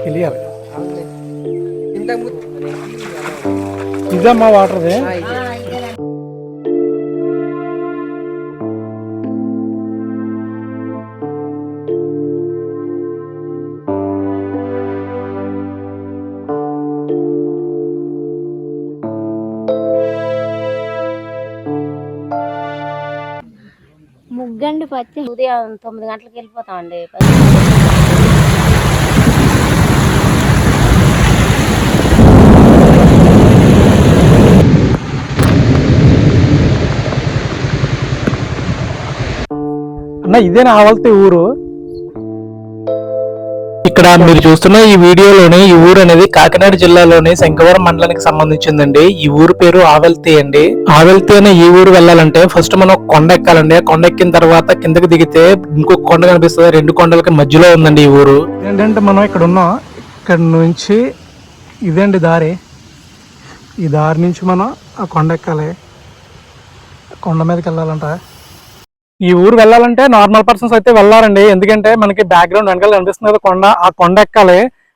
తెలియాలి. ఇదమ్మా వాటర్ది. ముగ్గండి పచ్చి ఉదయం 9 గంటలకు వెళ్ళిపోతామండి. అన్న ఇదేనా ఆవల్తే ఊరు? ఇక్కడ మీరు చూస్తున్న ఈ వీడియోలోని ఈ ఊరు అనేది కాకినాడ జిల్లాలోని శంకవరం మండలానికి సంబంధించిందండి. ఈ ఊరు పేరు ఆవెల్తి అండి. ఆవెల్తి అనే ఈ ఊరు వెళ్ళాలంటే ఫస్ట్ మనం కొండ ఎక్కాలండి. కొండ ఎక్కిన తర్వాత కిందకి దిగితే ఇంకొక కొండ కనిపిస్తుంది. 2 కొండలకి మధ్యలో ఉందండి ఈ ఊరు. ఏంటంటే మనం ఇక్కడ ఉన్నాం. ఇక్కడ నుంచి ఇదేంటి దారి. ఈ దారి నుంచి మనం ఆ కొండ ఎక్కాలి. కొండ మీదకి వెళ్ళాలంట. ఈ ఊరు వెళ్ళాలంటే నార్మల్ పర్సన్స్ అయితే వెళ్ళాలండి. ఎందుకంటే మనకి బ్యాక్గ్రౌండ్ వెనకాల కనిపిస్తుంది కదా కొండ, ఆ కొండ ఎక్కాలి.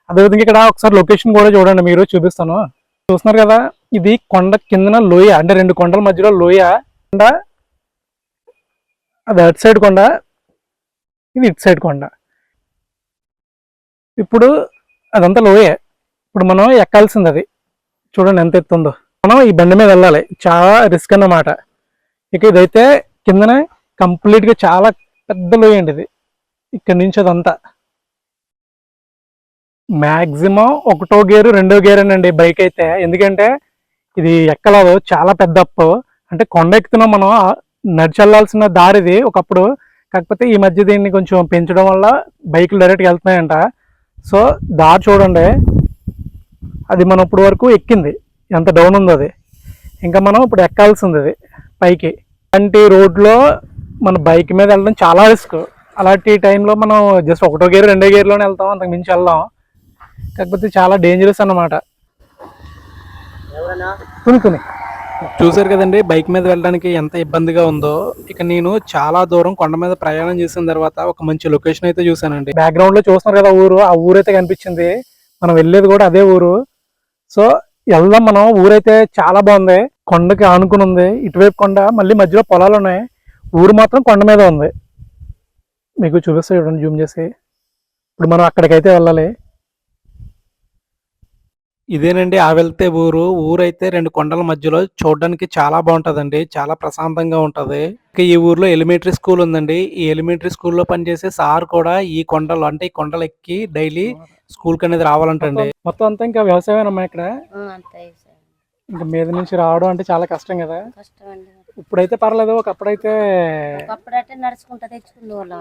అదేవిధంగా ఇక్కడ ఒకసారి లొకేషన్ కూడా చూడండి, మీరు చూపిస్తాను. చూస్తున్నారు కదా, ఇది కొండ కిందన లోయ, అంటే 2 కొండల మధ్యలో లోయ. కొండ అది అటు సైడ్ కొండ, ఇది ఇటు సైడ్ కొండ. ఇప్పుడు అదంతా లోయే. ఇప్పుడు మనం ఎక్కాల్సింది అది. చూడండి ఎంత ఎత్తుందో. మనం ఈ బండి మీద వెళ్ళాలి. చాలా రిస్క్ అన్నమాట. ఇక ఇదైతే కిందనే కంప్లీట్ గా చాలా పెద్ద లోయ అండి ఇది. ఇక్కడ నుంచి అదంతా మ్యాక్సిమం 1వ గేరు 2వ గేర్ అండి బైక్ అయితే. ఎందుకంటే ఇది ఎక్కలేదు, చాలా పెద్ద అప్పు. అంటే కొండ ఎక్కుతున్నాం మనం, నడిచి వెళ్ళాల్సిన దారిది ఒకప్పుడు. కాకపోతే ఈ మధ్య దీన్ని కొంచెం పెంచడం వల్ల బైకులు డైరెక్ట్గా వెళ్తున్నాయంట. సో దారి చూడండి, అది మనం ఇప్పుడు వరకు ఎక్కింది ఎంత డౌన్ ఉందో అది. ఇంకా మనం ఇప్పుడు ఎక్కాల్సింది అది పైకి. అలాంటి రోడ్లో మన బైక్ మీద వెళ్ళడం చాలా రిస్క్. అలాంటి టైంలో మనం జస్ట్ 1వ గేర్ 2వ గేర్లోనే వెళ్తాం, అంతకు మించి వెళ్దాం. కాకపోతే చాలా డేంజరస్ అన్నమాట. తుని చూసారు కదండి బైక్ మీద వెళ్ళడానికి ఎంత ఇబ్బందిగా ఉందో. ఇక నేను చాలా దూరం కొండ మీద ప్రయాణం చేసిన తర్వాత ఒక మంచి లొకేషన్ అయితే చూసానండి. బ్యాక్గ్రౌండ్ లో చూస్తున్నారు కదా ఊరు, ఆ ఊరైతే కనిపించింది. మనం వెళ్ళేది కూడా అదే ఊరు. సో వెళ్దాం మనం. ఊరైతే చాలా బాగుంది, కొండకి ఆనుకుని ఉంది. ఇటువైపు కొండ, మళ్ళీ మధ్యలో పొలాలు ఉన్నాయి. ఊరు మాత్రం కొండ మీద ఉంది. మీకు చూపిస్తా చూడండి జూమ్ చేసి. ఇప్పుడు మనం అక్కడికైతే వెళ్ళాలి. ఇదేనండి ఆవెల్తే ఊరు. ఊరైతే 2 కొండల మధ్యలో, చూడడానికి చాలా బాగుంటదండి. చాలా ప్రశాంతంగా ఉంటది. ఈ ఊర్లో ఎలిమెంటరీ స్కూల్ ఉందండి. ఈ ఎలిమెంటరీ స్కూల్లో పనిచేసే సార్ కూడా ఈ కొండలు, అంటే ఈ కొండలు ఎక్కి డైలీ స్కూల్ కి అనేది రావాలంటండి. మొత్తం అంతా ఇంకా వ్యవసాయమేనమ్మా ఇక్కడ. ఇంకా మీద నుంచి రావడం అంటే చాలా కష్టం కదా. ఇప్పుడైతే పర్లేదు, ఒకప్పుడైతే నడుచుకుంటూ తెచ్చుకునేవాళ్ళం.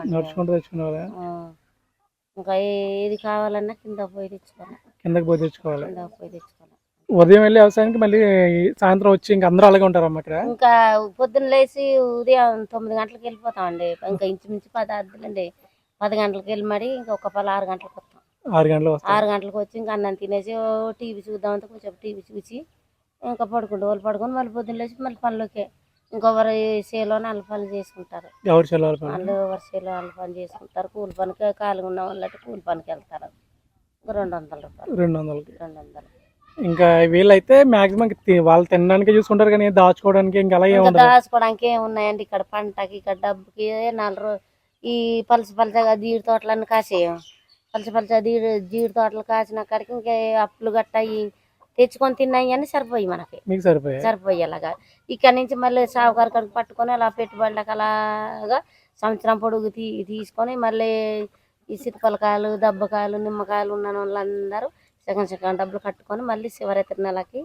ఇంకా ఏది కావాలన్నా కిందకి పోయి తెచ్చుకోవాలి. ఉదయం వెళ్ళి వ్యవసాయానికి మళ్ళీ సాయంత్రం వచ్చి ఇంకా అందరూ అలాగే ఉంటారమ్మా ఇక్కడ. ఇంకా పొద్దున్న లేచి ఉదయం 9 గంటలకు వెళ్ళిపోతామండి. ఇంకా ఇంచుమించు 10 అద్దులండి. 10 గంటలకు వెళ్ళి మరి ఇంకా ఒక 6 గంటలకు వస్తాం. 6 గంటలకు వచ్చి ఇంకా అన్నం తినేసి టీవీ చూద్దామంటే కొంచెం టీవీ చూసి ఇంకా వాళ్ళు పడుకొని మళ్ళీ పొద్దున్న లేచి మళ్ళీ పనిలోకే. ఇంకొకరు చేలోనే వాళ్ళ పనులు చేసుకుంటారు. వాళ్ళు ఎవరి చేలో వాళ్ళ పని చేసుకుంటారు. కూలి పనికి ఖాళీగా ఉన్న వాళ్ళకి కూలి పనికి వెళ్తారు. 200 రూపాయలు. 200. ఇంకా వీళ్ళైతే మాక్సిమం వాళ్ళు తినడానికి చూసుకుంటారు, కానీ దాచుకోవడానికి ఇంకా అలాగే దాచుకోవడానికి ఏమున్నాయండి ఇక్కడ. పంటకి ఇక్కడ డబ్బుకి 4 ఈ పలసగా జీడి తోటలన్నీ కాసేయం. పలస జీడి తోటలు కాసిన కాడికి ఇంకా అప్పులు గట్టాయి తెచ్చుకొని తిన్నాయి అని సరిపోయి మనకి. సరిపోయేలాగా ఇక్కడ నుంచి మళ్ళీ సాగుకారు కడికి పట్టుకొని అలా పెట్టుబడులకు అలాగా సంవత్సరం పొడుగు తీసుకొని మళ్ళీ ఈ సిరిపలకాయలు, దబ్బకాయలు, నిమ్మకాయలు ఉన్న వాళ్ళందరూ సగం డబ్బులు కట్టుకొని మళ్ళీ శివరాత్రి నెలకి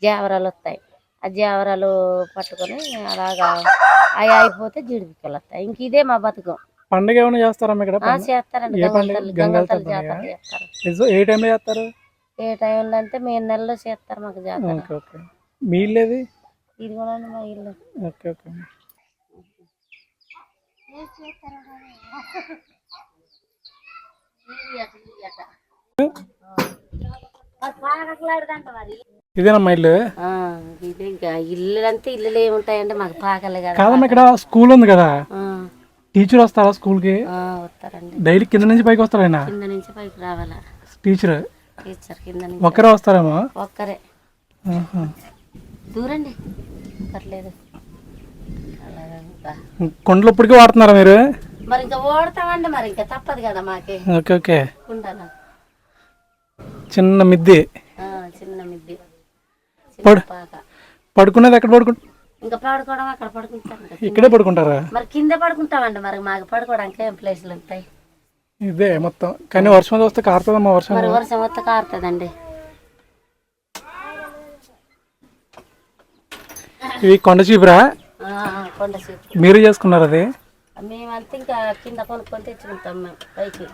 జావరాలు వస్తాయి. ఆ జావరాలు పట్టుకొని అలాగా అవి అయిపోతే జీడిపిక్కలు వస్తాయి. ఇంక ఇదే మా బతుకం. పండుగ ఏమైనా చేస్తారా ఇక్కడ? చేస్తారండి. గంగలతల్లి జాతర చేస్తారు. ఏ టైంలో చేస్తారు? ఏ టైంలో అంటే మే నెలలో చేస్తారు మాకు జాతర. మీ ఇల్లు ఏది? ఇది కూడా మా ఇల్లు. ఇదేనమ్మా ఇల్లు? ఇది ఇంకా ఇల్లు అంటే ఇల్లులు ఏముంటాయంటే మాకు పాకలే కదా. కాదమ్మా ఇక్కడ స్కూల్ ఉంది కదా, టీచర్ వస్తారా స్కూల్ కి? వస్తారండి. డైలీ కింద నుంచి పైకి వస్తారా? కింద నుంచి పైకి రావాలా. టీచర్ కింద నుంచి ఒక్కరే వస్తారేమో. ఒక్కరే. ఆహా. దూరండి పర్లేదు. అలాగే ఇంకా. కుండలు ఇప్పటికీ వాడుతున్నారా మీరు? మరి ఇంకా ఓడతామండి, మరి ఇంకా తప్పదు కదా మాకి. Okay okay. కుండల చిన్న మిద్ది. చిన్న మిద్ది, పాక. పడుకునేది ఎక్కడ పడుకుంటారు? ఇంకా పడుకోవడం అక్కడ పడుకుంటాం. ఇక్కడే పడుకుంటారా? మరి కింద పడుకుంటామండి, మరి మాకు పడుకోవడానికి ఏం ప్లేస్లు ఉంటాయి. ఇదే మొత్తం. కానీ వర్షం వస్తే కారుతుందమ్మా. వర్షం మరి వర్షం వస్తే కారుతుందండి. ఇవి కొండ చీపురా? కొండ చీపు. మీరు చేసుకున్నారు అది? మేమంతా ఇంకా కింద కొనుక్కొని తెచ్చుకుంటాం మేము పైకి.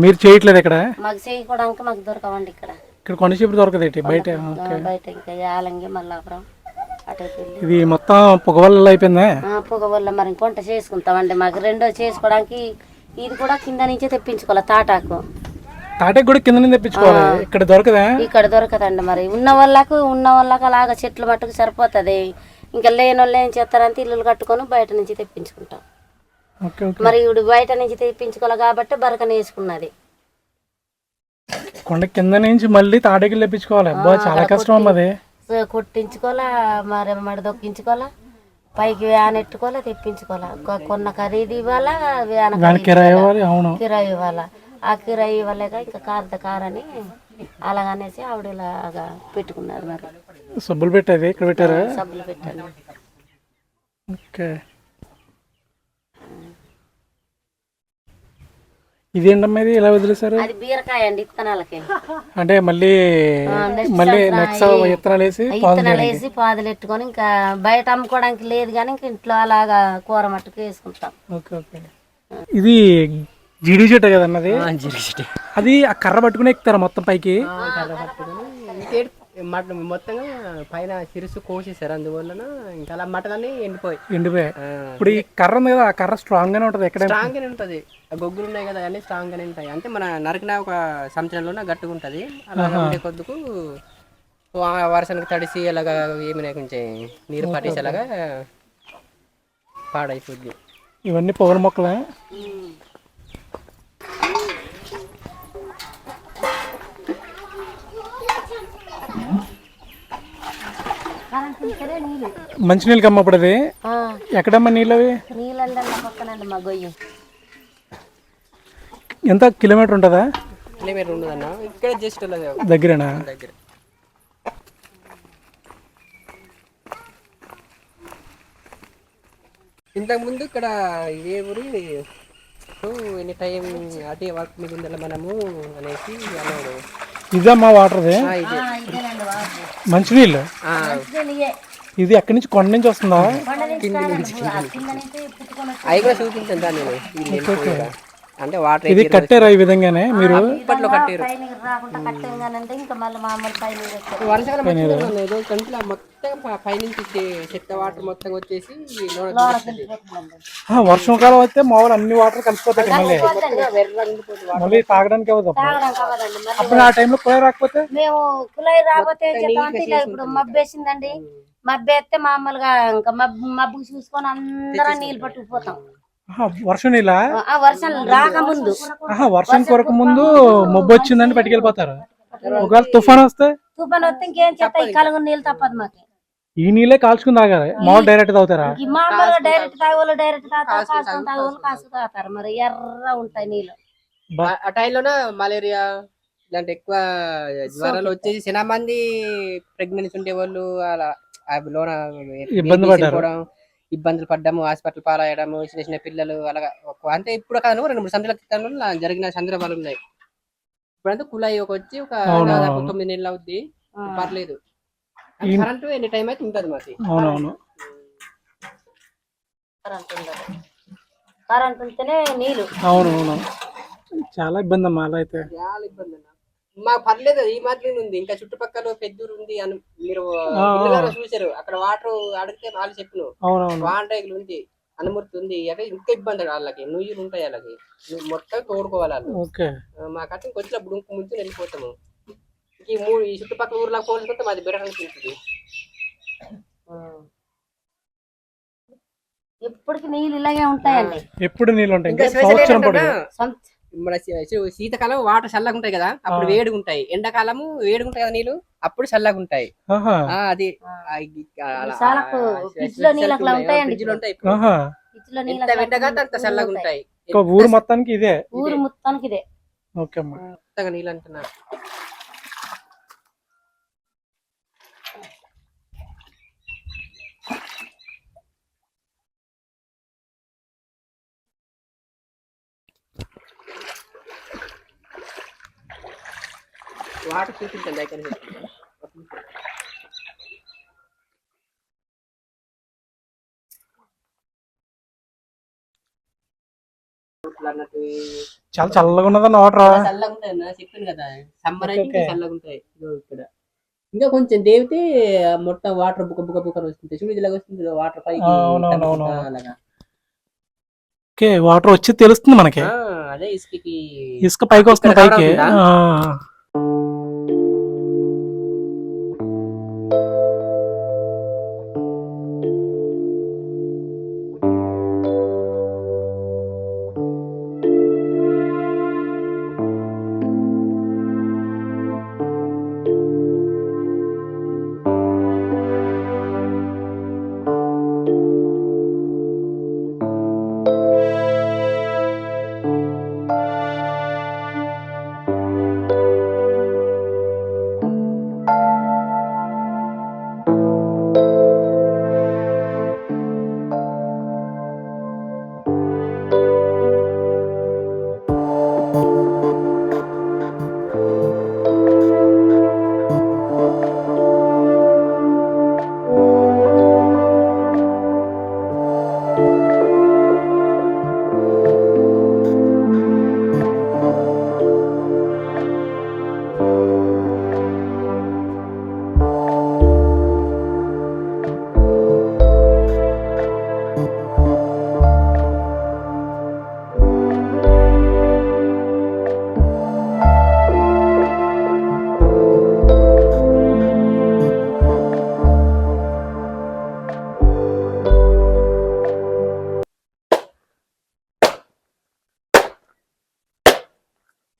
మీరు చేయట్లేదు ఇక్కడ? మాకు చేయడానికి మాకు దొరకవండి ఇక్కడ. ఇక్కడ కొండ చీపురు దొరకదు బయట? బయట ఇంకా యాలంగి మల్లాపురం అటు. ఇది మొత్తం పొగ వల్ల అయిపోయిందా? పొగ వల్ల మరి కొంట చేసుకుంటామండి. మాకు రెండో చేసుకోవడానికి ఇది కూడా కింద నుంచే తెప్పించుకోవాలి. తాటాకు కూడా కింద నుంచి తెప్పించుకోవాలి. ఇక్కడ దొరకదా? ఇక్కడ దొరకదండి. మరి ఉన్న వాళ్ళకు అలాగా చెట్లు మట్టుకు సరిపోతుంది. ఇంకా లేని వాళ్ళు ఏం చేస్తారంటే ఇల్లులు కట్టుకొని బయట నుంచి తెప్పించుకుంటాం. మరి ఇప్పుడు బయట నుంచి తెప్పించుకోవాలి కాబట్టి బరకన వేసుకున్నది. కొండ కింద నుంచి మళ్ళీ తాటాకులు తెప్పించుకోవాలి. చాలా కష్టం అమ్మది. కొట్టించుకోవాలా, మరి దొక్కించుకోవాలా, పైకి వ్యాన్ ఎట్టుకోవాలా, తెప్పించుకోవాలా. కొన్న ఖరీదు ఇవ్వాలా, వ్యాన్ కిరాయి ఇవ్వాలా. ఆ కిరాయి ఇవ్వలేక ఇంకా కారు అని అలాగనేసి ఆవిడ ఇలాగా పెట్టుకున్నారు. మరి సబ్బులు పెట్టేది ఇక్కడ పెట్టారా? సబ్బులు పెట్టాను. ఓకే. ఇదేంటమ్మా ఇది ఇలా వదిలేసారు? అది బీరకాయ అండి, ఇత్తనాలకి. అంటే మళ్ళీ నెక్స్ట్ విత్తనాలు వేసి పాదులు ఎట్టుకొని ఇంకా బయట అమ్ముకోవడానికి లేదు కానీ ఇంక ఇంట్లో అలాగా కూర మట్టుకు వేసుకుంటాం. Okay okay. ఇది జీడి చెట్టు కదన్నది? అది ఆ కర్ర పట్టుకుని ఎక్కుతారా మొత్తం పైకి? మొత్తంగా పైన సిరుసు కోసేసారు, అందువలన ఇంకా అలా మటలన్నీ ఎండిపోయి. ఇప్పుడు ఈ కర్ర ఉంది కదా, ఆ కర్ర స్ట్రాంగ్ గానే ఉంటది? ఎక్కడ స్ట్రాంగ్ గానే ఉంటది. ఆ గొగ్గులు ఉన్నాయి కదా, అన్ని స్ట్రాంగ్ గానే ఉంటాయి. అంటే మన నరికిన ఒక సంవత్సరంలోనే గట్టుగా ఉంటది. అలా ఉండే కొద్దుకు వర్షానికి తడిసి అలాగా ఏమైనా కొంచెం నీరు పట్టేసేలాగా పాడైపోద్ది. ఇవన్నీ పొగల మొక్కలే? మంచినీళ్ళు కమ్మప్పుడు అది ఎక్కడమ్మా నీళ్ళు? అవి ఎంత కిలోమీటర్ ఉంటుందా? కిలోమీటర్ ఉండదన్నా, ఇక్కడ జస్ట్ దగ్గరేనా? దగ్గర. ఇంతకుముందు ఇక్కడ ఏ ఊరి ఎనీ టైం అదే వర్క్ మీద ఉండాలి మనము అనేసి అన్నాడు. ఇదమ్మా వాటర్ది? మంచినీళ్ళు ఇది ఎక్కడి నుంచి? కొండ నుంచి వస్తుందా? అవి కూడా చూపించండి నేను. అంటే వాటర్ ఇది కట్టారా ఈ విధంగానే మీరు? ఇప్పట్లో కట్టారు. వర్షాకాలం మొత్తం పైనుంచి చెత్త వాటర్ మొత్తం వచ్చేసి వర్షాకాలం వస్తే మామూలు అన్ని వాటర్ కలిసిపోతాయి మళ్ళీ తాగడానికి అవ్వదు. అప్పుడు ఆ టైంలో కుళాయి రాకపోతే? మేము కుళాయి రాకపోతే ఇప్పుడు మబ్బేసిందండి, మబ్బేస్తే మామూలుగా ఇంకా మబ్బు చూసుకొని అందరం నీళ్ళు పట్టుకుపోతాం. వర్షం నీళ్ళ? వర్షం రాకముందు, వర్షం కొరకు ముందు మబ్బు వచ్చిందని పట్టుకెళ్ళిపోతారు. ఒకవేళ తుఫాన్ వస్తే ఇంకేం చేస్తా, ఈ కలుగు నీళ్ళు తప్పదు మాకు. ఈ నీళ్ళే కాల్చుకుని తాగాలి? మామూలు డైరెక్ట్ తాగుతారా? మామూలుగా డైరెక్ట్ తాగోళ్ళు డైరెక్ట్ తాగుతారు, కాసుకొని తాగోళ్ళు కాసుకు తాగుతారు. మరి ఎర్ర ఉంటాయి నీళ్ళు. ఆ టైంలోనే మలేరియా ఇలాంటి ఎక్కువ జ్వరాలు వచ్చేసి చాలా మంది ప్రెగ్నెన్సీ ఉండే వాళ్ళు అలా లోన ఇబ్బందులు పడ్డాము, హాస్పిటల్ పాలయ్యడము, చిన్న చిన్న పిల్లలు అలాగా. అంటే ఇప్పుడు కాదు, 2-3 సంవత్సరాల క్రితంలో జరిగిన సందర్భాలు ఉన్నాయి. ఇప్పుడంతా కుళాయి వచ్చి ఒక 9 నెలలు అవుద్ది, పర్లేదు. కరెంటు ఎన్ని టైం అయితే ఉంటుంది మాకు. కరెంట్ ఉంటేనే నీళ్ళు. అవునవును, చాలా ఇబ్బంది అమ్మా. అలా అయితే చాలా ఇబ్బంది అన్న. మాకు పర్లేదు, ఈ మాత్రం ఉంది. ఇంకా చుట్టుపక్కల పెద్దూరు ఉంది అని మీరు చూసారు. అక్కడ వాటర్ అడిగితే వాళ్ళు చెప్పిన వాండ్రైగులు ఉంది, అనుమతి ఉంది. అంటే ఇంకా ఇబ్బంది వాళ్ళకి, నుయ్యులు ఉంటాయి వాళ్ళకి, మొత్తం తోడుకోవాలి వాళ్ళు. మాకట్ట వచ్చినప్పుడు ముందు వెళ్ళిపోతాము. ఈ చుట్టుపక్కల ఊర్లో పోల్చుకుంటే మాది బెటర్ అనిపిస్తుంది. ఎప్పటికి నీళ్ళు ఇలాగే ఉంటాయండి. ఎప్పుడు నీళ్ళు ఉంటాయి? మన శీతకాలం వాటర్ చల్లగా ఉంటాయి కదా, అప్పుడు వేడిగా ఉంటాయి. ఎండాకాలము వేడిగా ఉంటాయి కదా నీళ్ళు, అప్పుడు చల్లగా ఉంటాయి. ఆహా. అది విశాలకు ఫ్రిడ్జ్ లో నీళ్ళు అట్లా ఉంటాయండి. ఫ్రిడ్జ్ లో ఉంటాయి. ఆహా. ఫ్రిడ్జ్ లో నీళ్ళు ఎంత అట్లా వెంటగా అంత చల్లగా ఉంటాయి. ఇంకా ఊరు మొత్తానికి ఇదే. ఊరు మొత్తానికి ఇదే. ఓకే అమ్మా. కొత్తగా నీళ్ళు అంటున్నారు. వాటర్ చూపించండి దగ్గర అన్నట్టు. చాలా చల్లగా ఉన్నదన్న వాటర్. చల్లగా ఉంటాయి అన్న, చెప్పాను కదా, సమ్మర్ అయితే ఇంకా చల్లగా ఉంటాయి. ఇక్కడ ఇంకా కొంచెం దేవితే మొత్తం వాటర్ బుక్క బుక్క బుక్క వస్తుంది. చూడు ఇలాగ వస్తుంది వాటర్ పైకి. అలాగా ఓకే, వాటర్ వచ్చి తెలుస్తుంది మనకి. అదే ఇసుకకి, ఇసుక పైకి వస్తుంది పైకి.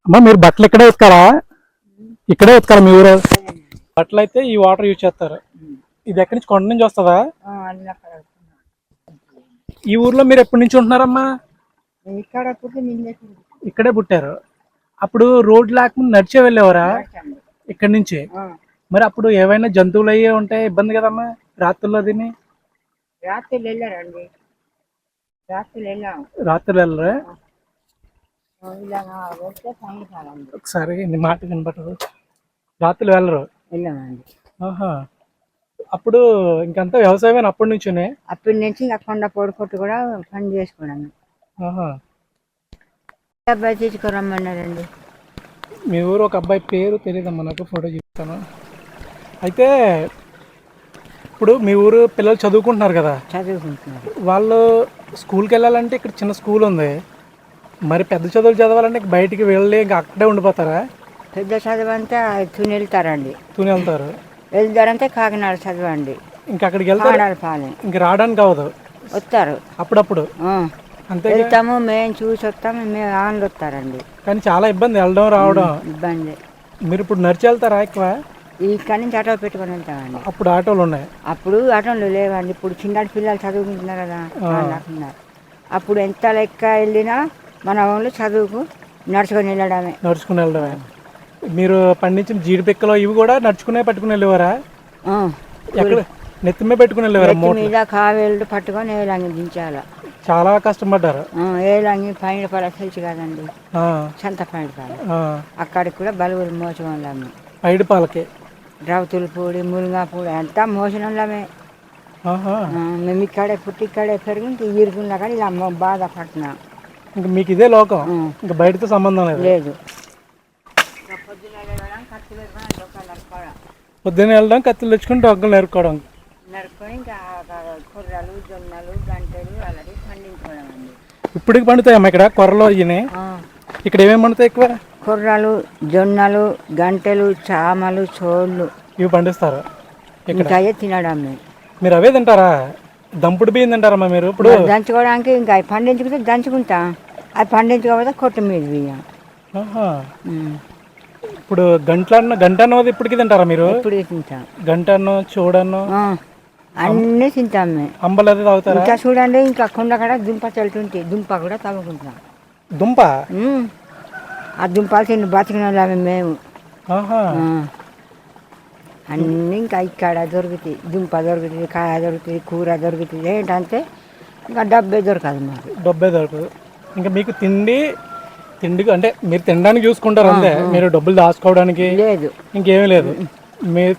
అమ్మా మీరు బట్టలు ఇక్కడే ఉతకారా? ఇక్కడే ఉతకారా మీ ఊరు? బట్టలు అయితే ఈ వాటర్ యూజ్ చేస్తారు. ఇది ఎక్కడి నుంచి, కొండ నుంచి వస్తుందా? ఈ ఊర్లో మీరు ఎప్పటి నుంచి ఉంటున్నారమ్మా? ఇక్కడే పుట్టారు. అప్పుడు రోడ్ లేకుండా నడిచే వెళ్ళేవారా ఇక్కడి నుంచి? మరి అప్పుడు ఏవైనా జంతువులు అయ్యే ఉంటాయి, ఇబ్బంది కదమ్మా రాత్రుల్లో? దీన్ని రాత్రులు వెళ్ళరా? ఒకసారి నీ మాట వినపడదు. రాత్రులు వెళ్ళరు? ఆహా. అప్పుడు ఇంకంతా వ్యవసాయం అప్పటి నుంచినే? అప్పటి నుంచి కొండ పొడికొట్టు కూడా పని చేసుకోవడం. అబ్బాయి తీసుకురమ్మన్నారండి. మీ ఊరు ఒక అబ్బాయి పేరు తెలియదమ్మా నాకు, ఫోటో చూస్తాను. అయితే ఇప్పుడు మీ ఊరు పిల్లలు చదువుకుంటున్నారు కదా, చదువుకుంటున్నారు. వాళ్ళు స్కూల్కి వెళ్ళాలంటే ఇక్కడ చిన్న స్కూల్ ఉంది, మరి పెద్ద చదువులు చదవాలంటే బయటికి వెళ్ళి ఇంకా అక్కడే ఉండిపోతారా? పెద్ద చదువు అంతా తుని వెళ్తారండి. తుని వెళ్తారు? వెళ్తారంటే కాకినాడ చదవండి, ఇంకా అక్కడికి వెళ్తారు. ఇంక రావడానికి అవదు, వస్తారు అప్పుడప్పుడు. అంతే, వెళ్తాము మేము చూసి వస్తాము, మేము ఆంధ్ర వస్తారండి. కానీ చాలా ఇబ్బంది వెళ్ళడం రావడం. ఇబ్బంది. మీరు ఇప్పుడు నడిచి వెళ్తారా ఎక్కువ? ఇక్కడి నుంచి ఆటో పెట్టుకొని వెళ్తామండి. అప్పుడు ఆటోలు ఉన్నాయి? అప్పుడు ఆటోలు లేవండి. ఇప్పుడు చిన్న పిల్లలు చదువుకుంటున్నారు కదా, అప్పుడు ఎంత లెక్క వెళ్ళినా మన వాళ్ళు చదువుకు నడుచుకొని వెళ్ళడమే. నడుచుకుని వెళ్ళడమే. మీరు పండించిన జీడిపిక్కలు ఇవి కూడా నడుచుకునే పట్టుకుని వెళ్ళేవారా? ఎక్కడ నెత్తిమే పెట్టుకుని వెళ్ళేవారా? మీద కావేళ్ళు పట్టుకొని ఏలంగి దించాల. చాలా కష్టపడ్డారు. ఏలంగి పైన పడ తెలిసి కదండి, సంత పైన పాల, అక్కడికి కూడా బలుగులు మోసం వాళ్ళమే. పైడి పాలకి రౌతుల పూడి, మురుగా పూడి అంతా మోసిన వాళ్ళమే. మేము ఇక్కడే పుట్టి ఇక్కడే పెరిగి ఇంక ఇరుగున్నా కానీ ఇలా బాధపడుతున్నాం. ఇంక మీకు ఇదే లోకం, ఇంకా బయటతో సంబంధం లేదు. పొద్దున్న వెళ్ళడం, కత్తులు తెచ్చుకుని డొక్కలు నరుక్కోవడం. నరుక్కొని ఇంకా కుర్రలు, జొన్నలు, గంటలు అలాగే పండించుకోవడం అండి. ఇప్పటికి పండుతాయమ్మా ఇక్కడ కొర్రలు ఇవి? ఇక్కడ ఏమేమి పండుతాయి ఎక్కువ? కుర్రలు, జొన్నలు, గంటలు, చామలు, చోళ్ళు ఇవి పండిస్తారు ఇంకా అవే తినడం. మీరు అవే తింటారా? దంపుడు బియ్యం తింటారమ్మా మీరు? ఇప్పుడు దంచుకోవడానికి ఇంకా పండించుకుంటే దంచుకుంటా. అది పండించకపోతే కొత్తిమీర బియ్యం. ఆహా. ఇప్పుడు గంటన్నో ఇప్పటికి తింటారా మీరు? ఇప్పుడు తింటాం. గంటన్నో చూడన్నో అన్నీ తింటాం మేము. అంబలు అది తాగుతారా? ఇంకా చూడండి, ఇంకా కొండ కాడ దుంప చల్లుతుంటే దుంప కూడా తవ్వుకుంటాం. దుంప? ఆ దుంపలు తిని బతికిన వాళ్ళమే మేము. అన్నీ ఇంకా ఇక్కడ దొరుకుతాయి. దుంప దొరుకుతుంది, కాయ దొరుకుతుంది, కూర దొరుకుతుంది. ఏంటంటే ఇంకా డబ్బే దొరకదు మాకు. డబ్బే దొరకదు. ఇంకా మీకు తిండికి అంటే మీరు తినడానికి చూసుకుంటారు అంతే, మీరు డబ్బులు దాచుకోవడానికి లేదు, ఇంకేమీ లేదు. మీరు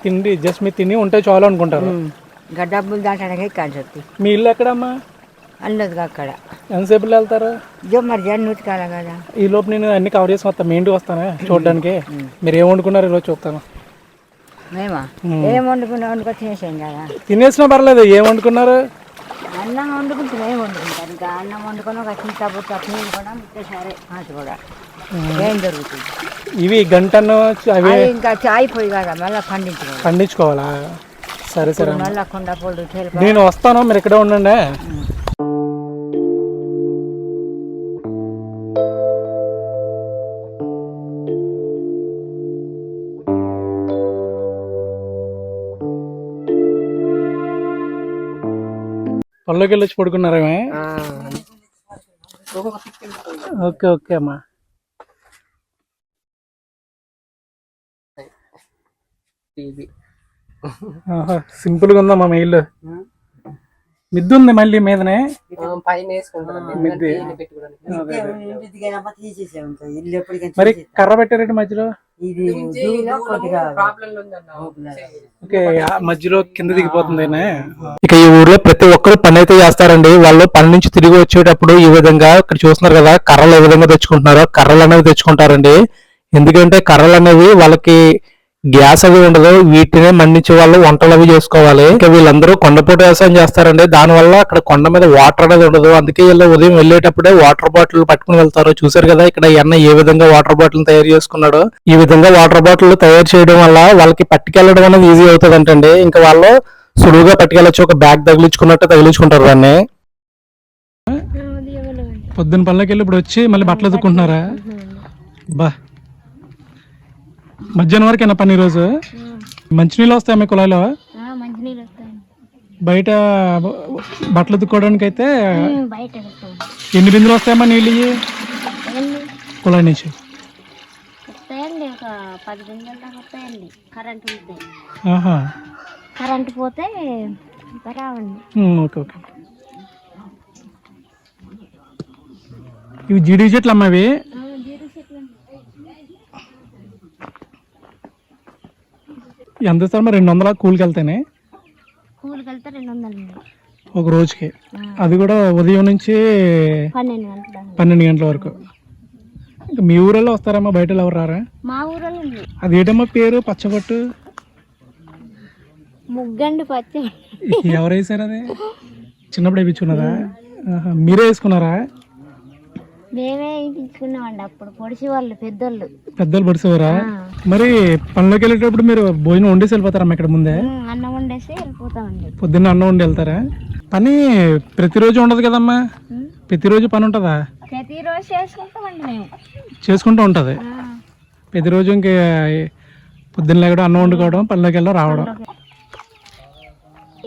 తిని ఉంటే చాలు అనుకుంటారు. ఇంకా డబ్బులు దాటడానికి ఇక్కడ చెప్తాయి. మీ ఇల్లు ఎక్కడమ్మా? అన్నది అక్కడ. ఎంతసేపులో వెళ్తారు? మరి జన్ను ఉతకాలి కదా. ఈ లోపు నేను అన్ని కవర్ చేసి వస్తాను, మీ ఇంటికి వస్తాను చూడడానికి. మీరు ఏం వండుకున్నారు ఈరోజు చూస్తాను. మేమా ఏం వండుకొని తినేసాం కదా. తినేసినా పర్లేదు. ఏం వండుకున్నారు? అన్నం వండుకుంటున్నా. ఏం వండుకుంటారు? ఇంకా అన్నం వండుకొని ఒక చింతపుట్టు నీళ్ళు కూడా ముట్టేసారే మాకు కూడా. ఏం దొరుకుతుంది? ఇవి గంటను అవి ఇంకా అయిపోయి కదా, మళ్ళీ పండించుకోవాలా? సరే సరే, మళ్ళీ కొండ పొడు నేను వస్తాను, మీరు ఇక్కడే ఉండండి. పళ్ళకి వెళ్ళి వచ్చి పడుకున్నారేమే? ఓకే ఓకే అమ్మా. సింపుల్ గా ఉందమ్మా మీ ఇల్లు. మిద్దు ఉంది మళ్ళీ మీదనే. మరి కర్ర పెట్టారంటే మధ్యలో? ఓకే, మధ్యలో కింద దిగిపోతుంది. ఇక ఈ ఊర్లో ప్రతి ఒక్కరు పని అయితే చేస్తారండి. వాళ్ళు పని నుంచి తిరిగి వచ్చేటప్పుడు ఈ విధంగా ఇక్కడ చూస్తున్నారు కదా, కర్రలు ఏ విధంగా తెచ్చుకుంటున్నారో కర్రలు అనేవి తెచ్చుకుంటారండి. ఎందుకంటే కర్రలు అనేవి వాళ్ళకి గ్యాస్ అవి ఉండదు, వీటినే మండించే వాళ్ళు వంటలు అవి చేసుకోవాలి. ఇంకా వీళ్ళందరూ కొండపూట వ్యవసాయం చేస్తారండి. దానివల్ల అక్కడ కొండ మీద వాటర్ అనేది ఉండదు. అందుకే వీళ్ళు ఉదయం వెళ్ళేటప్పుడే వాటర్ బాటిల్ పట్టుకుని వెళ్తారు. చూసారు కదా ఇక్కడ అన్న ఏ విధంగా వాటర్ బాటిల్ తయారు చేసుకున్నాడు. ఈ విధంగా వాటర్ బాటిల్ తయారు చేయడం వల్ల వాళ్ళకి పట్టుకెళ్ళడం అనేది ఈజీ అవుతుంది అంటండి. ఇంకా వాళ్ళు సులువుగా పట్టుకెళ్ళచ్చు. ఒక బ్యాగ్ తగిలించుకున్నట్టు తగిలించుకుంటారు దాన్ని. పొద్దున్న పళ్ళకి వెళ్ళి ఇప్పుడు వచ్చి మళ్ళీ బట్టలు ఎత్తుకుంటున్నారా? బా, మధ్యాహ్నం వరకు ఏనా పని ఈరోజు? మంచినీళ్ళు వస్తాయి మీ కుళాయిలో? బయట బట్టలు ఎత్తుకోవడానికి అయితే ఎన్ని బిందులు వస్తాయమ్మా నీళ్ళు కుళాయి నుంచి? కరెంట్ పోతే ఓకే ఓకే. ఇవి జీడి చెట్లు అమ్మా. ఇవి ఎంత ఇస్తారు మరి? 200 కూలికి వెళ్తేనే? కూలికి వెళ్తే 200 ఒక రోజుకి. అది కూడా ఉదయం నుంచి 12 గంటల వరకు. మీ ఊళ్ళో వస్తారమ్మా? బయట ఎవరు రారా? మా ఊళ్ళో. అది ఏంటమ్మా పేరు? పచ్చబొట్టు ముగ్గండి పచ్చ. ఎవరు వేసారు అది? చిన్నప్పుడు వేయించుకున్నారా? మీరే వేసుకున్నారా? మేమే వేయించుకున్నామండి. అప్పుడు పొడిచి వాళ్ళు పెద్దోళ్ళు పొడిసేవారా? మరి పనిలోకి వెళ్ళేటప్పుడు మీరు భోజనం వండేసి వెళ్ళిపోతారమ్మా ఇక్కడ ముందే? అన్నం వండేసి వెళ్ళిపోతామండి. పొద్దున్న అన్నం వండి వెళ్తారా? పని ప్రతిరోజు ఉండదు కదమ్మా? ప్రతిరోజు పని ఉంటుందా? ప్రతిరోజు చేసుకుంటామండి మేము. చేసుకుంటూ ఉంటది ప్రతిరోజు. ఇంకా పొద్దున్న కూడా అన్నం వండుకోవడం, పనిలోకి వెళ్ళడం, రావడం.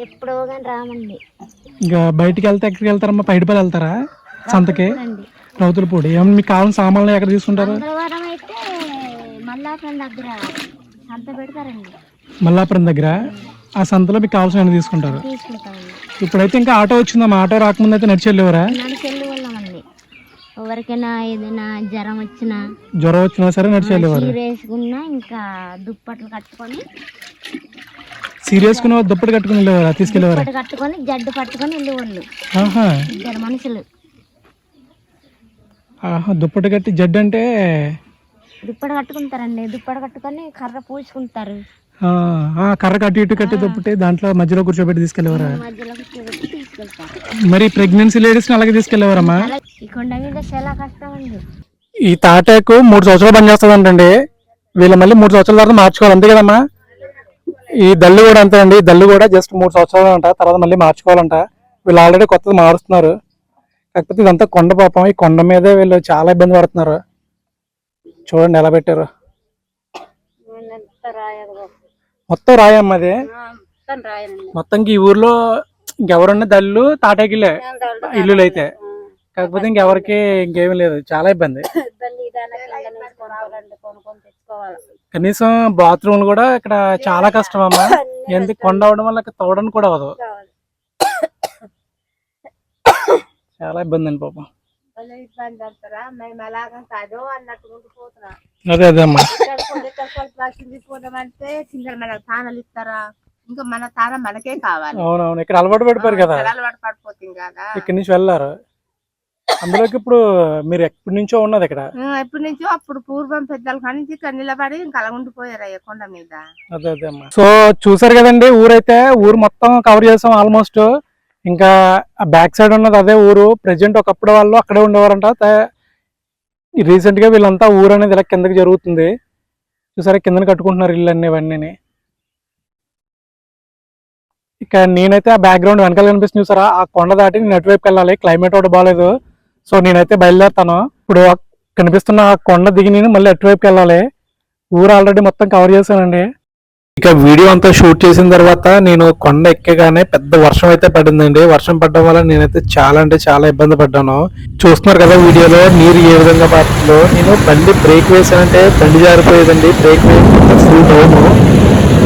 ఎప్పుడో కానీ రామండి. ఇంకా బయటికి వెళ్తే ఎక్కడికి వెళ్తారమ్మా? పైడిపల్లి వెళ్తారా? సంతకి? రౌతులపూడి. ఏమన్నా మీకు కావాల్సిన సామాన్లు ఎక్కడ తీసుకుంటారు? మల్లాపురం దగ్గర ఆ సంతలో మీకు కావాల్సిన తీసుకుంటారు. ఇప్పుడైతే ఇంకా ఆటో వచ్చిందమ్మా. ఆటో రాకముందు అయితే నడిచి వెళ్ళేవారా? ఎవరికైనా ఏదైనా జ్వరం వచ్చినా సరే నడిచి వెళ్ళేవారు. ఇంకా దుప్పట్లు కట్టుకొని సీరియస్ దుప్పటి కట్టుకుని వెళ్ళేవారా? తీసుకెళ్ళేవారా? కట్టుకొని జడ్డు పట్టుకొని వెళ్ళేవాళ్ళు. ఇద్దరు మనుషులు. దుప్పటి కట్టి జడ్డు అంటే దుప్పటి కట్టుకుంటారండి. దుప్పటి కట్టుకొని కర్ర పూసుకుంటారు. కర్ర కట్టి ఇటు కట్టి దుప్పటి దాంట్లో మధ్యలో కూర్చోబెట్టి తీసుకెళ్ళేవారా? మరి ప్రెగ్నెన్సీ లేడీస్ అలాగే తీసుకెళ్ళేవారమ్మా? ఈ కొండ మీద చాలా కష్టం అండి. ఈ తాటాకు 3 సంవత్సరాలు పనిచేస్తుందంటండి. వీళ్ళు మళ్ళీ 3 సంవత్సరాల తర్వాత మార్చుకోవాలి, అంతే కదమ్మా? ఈ దళ్ళు కూడా అంతే అండి. ఈ దళ్ళు కూడా జస్ట్ 3 సంవత్సరాలు అంట, తర్వాత మళ్ళీ మార్చుకోవాలంట. వీళ్ళు ఆల్రెడీ కొత్తది మారుస్తున్నారు. కాకపోతే ఇదంతా కొండ పాపం, ఈ కొండ మీదే వీళ్ళు చాలా ఇబ్బంది పడుతున్నారు. చూడండి ఎలా పెట్టారు, మొత్తం రాయమ్మ అది. మొత్తంకి ఈ ఊర్లో ఇంకెవరున్న దళ్ళు తాటాకిలే ఇల్లులు అయితే, కాకపోతే ఇంకెవరికి ఇంకేమీ లేదు, చాలా ఇబ్బంది. కనీసం బాత్రూమ్లు కూడా ఇక్కడ చాలా కష్టం అమ్మా, ఎందుకు కొండ అవడం వల్ల తోవడానికి కూడా అవ్వదు, చాలా ఇబ్బంది అండి పాపం. అదే అదే అమ్మా, ఇంకా మన తాన మనకే కావాలి. అవునవును, ఇక్కడ అలవాటు పడిపోయారు కదా, అలవాటు పడిపోతుంది కదా, ఇక్కడి నుంచి వెళ్ళారు. అందులోకి ఇప్పుడు మీరు ఎప్పటి నుంచో ఉన్నది ఇక్కడ? ఎప్పటి నుంచో అప్పుడు పూర్వం పెద్దల కానీ ఇక్కడ నిలబడి ఇంకా అలా ఉండిపోయారు అయ్యా కొండ మీద. అదే అదే అమ్మా. సో చూసారు కదండి, ఊరైతే ఊరు మొత్తం కవర్ చేసాం ఆల్మోస్ట్. ఇంకా బ్యాక్ సైడ్ ఉన్నది అదే ఊరు. ప్రెసెంట్ ఒకప్పుడు వాళ్ళు అక్కడే ఉండేవారంట, రీసెంట్ గా వీళ్ళంతా ఊరు అనేది ఇలా కిందకి జరుగుతుంది. చూసారా కిందకి కట్టుకుంటున్నారు ఇల్లు అన్ని ఇవన్నీ. ఇక నేనైతే ఆ బ్యాక్గ్రౌండ్ వెనకాల కనిపిస్తుంది చూసారా, ఆ కొండ దాటి నేను అటువైపుకి వెళ్ళాలి, క్లైమేట్ ఒకటి బాగాలేదు. సో నేనైతే బయలుదేరుతాను. ఇప్పుడు కనిపిస్తున్న ఆ కొండ దిగి నేను మళ్ళీ అటువైపుకి వెళ్ళాలి. ఊరు ఆల్రెడీ మొత్తం కవర్ చేశానండి. ఇక వీడియో అంతా షూట్ చేసిన తర్వాత నేను కొండ ఎక్కగానే పెద్ద వర్షం అయితే పడిందండి. వర్షం పడడం వల్ల నేనైతే చాలా అంటే చాలా ఇబ్బంది పడ్డాను. చూస్తున్నారు కదా వీడియోలో నీరు ఏ విధంగా పడుతుందో. నేను బండి బ్రేక్ వేసానంటే బండి జారిపోయేదండి, బ్రేక్ వేసి ఫుల్ డౌన్.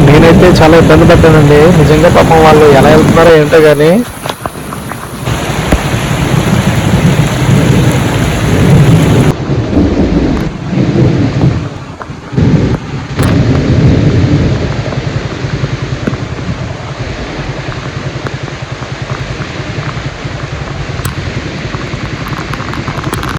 నేనైతే చాలా ఇబ్బంది పడ్డానండి నిజంగా. పాపం వాళ్ళు ఎలా వెళ్తున్నారో ఏంటో కానీ